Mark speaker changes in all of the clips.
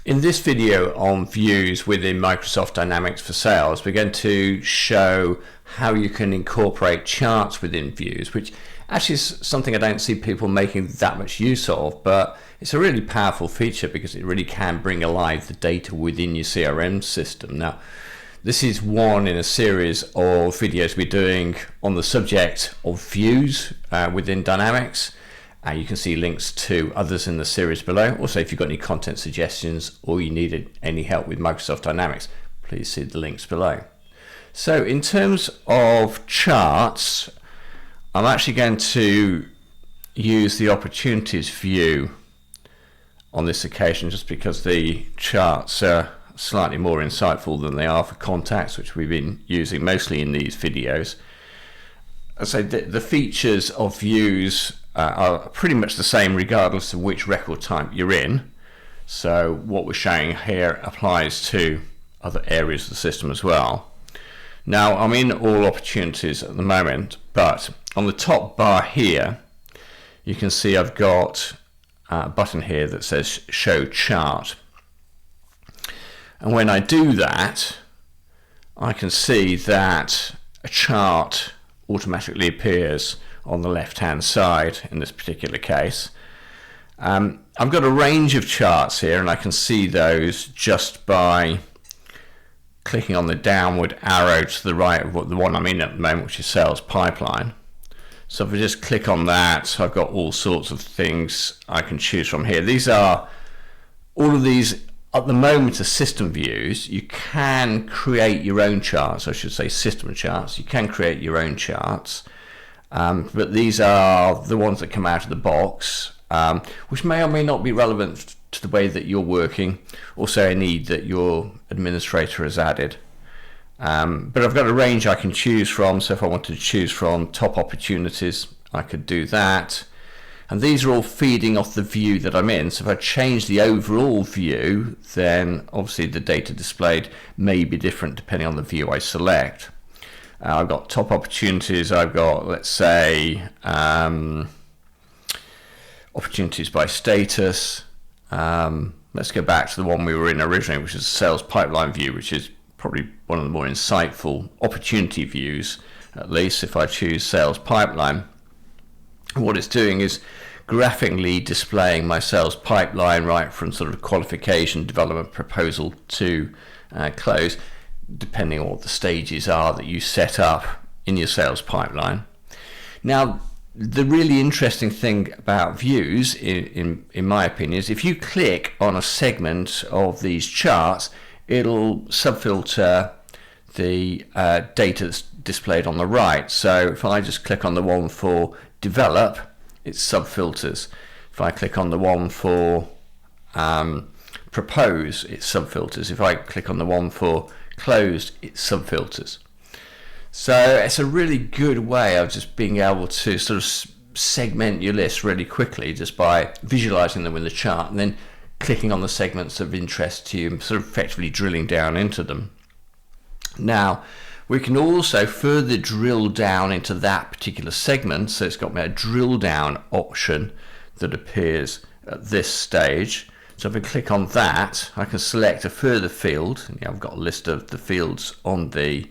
Speaker 1: In this video on views within Microsoft Dynamics for Sales, we're going to show how you can incorporate charts within views, which actually is something I don't see people making that much use of, but it's a really powerful feature because it really can bring alive the data within your CRM system. Now, this is one in a series of videos we're doing on the subject of views within Dynamics. You can see links to others in the series below. Also, if you've got any content suggestions or you needed any help with Microsoft Dynamics, please see the links below. So in terms of charts, I'm actually going to use the opportunities view on this occasion just because the charts are slightly more insightful than they are for contacts, which we've been using mostly in these videos. So the features of views are pretty much the same regardless of which record type you're in. So what we're showing here applies to other areas of the system as well. Now, I'm in all opportunities at the moment, but on the top bar here you can see I've got a button here that says show chart, and when I do that I can see that a chart automatically appears on the left hand side in this particular case. I've got a range of charts here and I can see those just by clicking on the downward arrow to the right of the one I'm in at the moment, which is Sales Pipeline. So if I just click on that, I've got all sorts of things I can choose from here. All of these at the moment are system views. You can create your own charts, I should say system charts. You can create your own charts, but these are the ones that come out of the box, which may or may not be relevant to the way that you're working, also a need that your administrator has added. But I've got a range I can choose from, so if I wanted to choose from top opportunities, I could do that. And these are all feeding off the view that I'm in. So if I change the overall view, then obviously the data displayed may be different depending on the view I select. I've got top opportunities. I've got, let's say, opportunities by status. Let's go back to the one we were in originally, which is the sales pipeline view, which is probably one of the more insightful opportunity views, at least if I choose sales pipeline. What it's doing is graphically displaying my sales pipeline right from sort of qualification, development, proposal to close, depending on what the stages are that you set up in your sales pipeline. Now, the really interesting thing about views, in my opinion, is if you click on a segment of these charts, it'll subfilter the data that's displayed on the right. So if I just click on the one for develop, it subfilters. If I click on the one for propose, it subfilters. If I click on the one for closed, it subfilters. So it's a really good way of just being able to sort of segment your list really quickly just by visualizing them in the chart and then clicking on the segments of interest to you and sort of effectively drilling down into them. Now, we can also further drill down into that particular segment, so it's got a drill down option that appears at this stage. So if I click on that, I can select a further field. I've got a list of the fields on the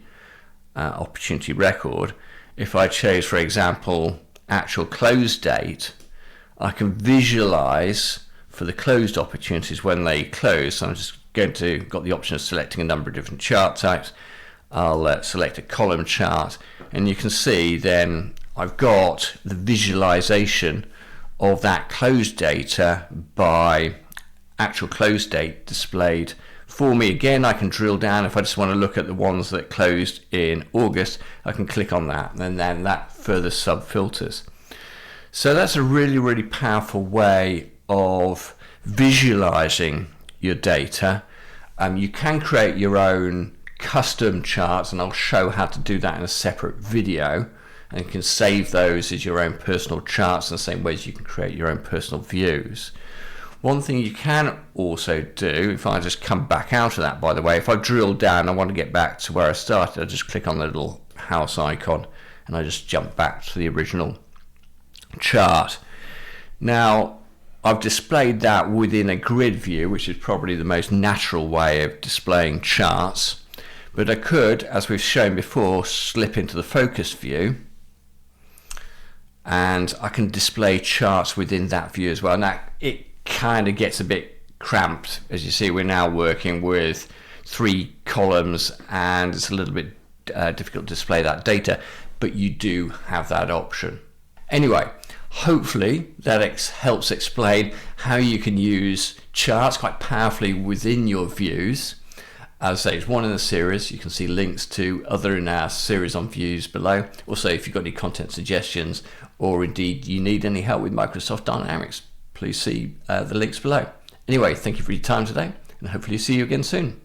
Speaker 1: opportunity record. If I chose, for example, actual close date, I can visualize for the closed opportunities when they close. So I'm just got the option of selecting a number of different chart types. I'll select a column chart, and you can see then I've got the visualization of that closed data by actual close date displayed for me. Again, I can drill down. If I just want to look at the ones that closed in August, I can click on that, and then that further subfilters. So that's a really, really powerful way of visualizing your data. You can create your own custom charts, and I'll show how to do that in a separate video, and you can save those as your own personal charts in the same way as you can create your own personal views. One thing you can also do, if I just come back out of that, by the way, if I drill down, I want to get back to where I started, I just click on the little house icon and I just jump back to the original chart. Now, I've displayed that within a grid view, which is probably the most natural way of displaying charts. But I could, as we've shown before, slip into the focus view, and I can display charts within that view as well. Now, it kind of gets a bit cramped. As you see, we're now working with 3 columns, and it's a little bit difficult to display that data, but you do have that option. Anyway, hopefully that helps explain how you can use charts quite powerfully within your views. As I say, it's one in the series. You can see links to other in our series on views below. Also, if you've got any content suggestions, or indeed you need any help with Microsoft Dynamics, please see the links below. Anyway, thank you for your time today, and hopefully see you again soon.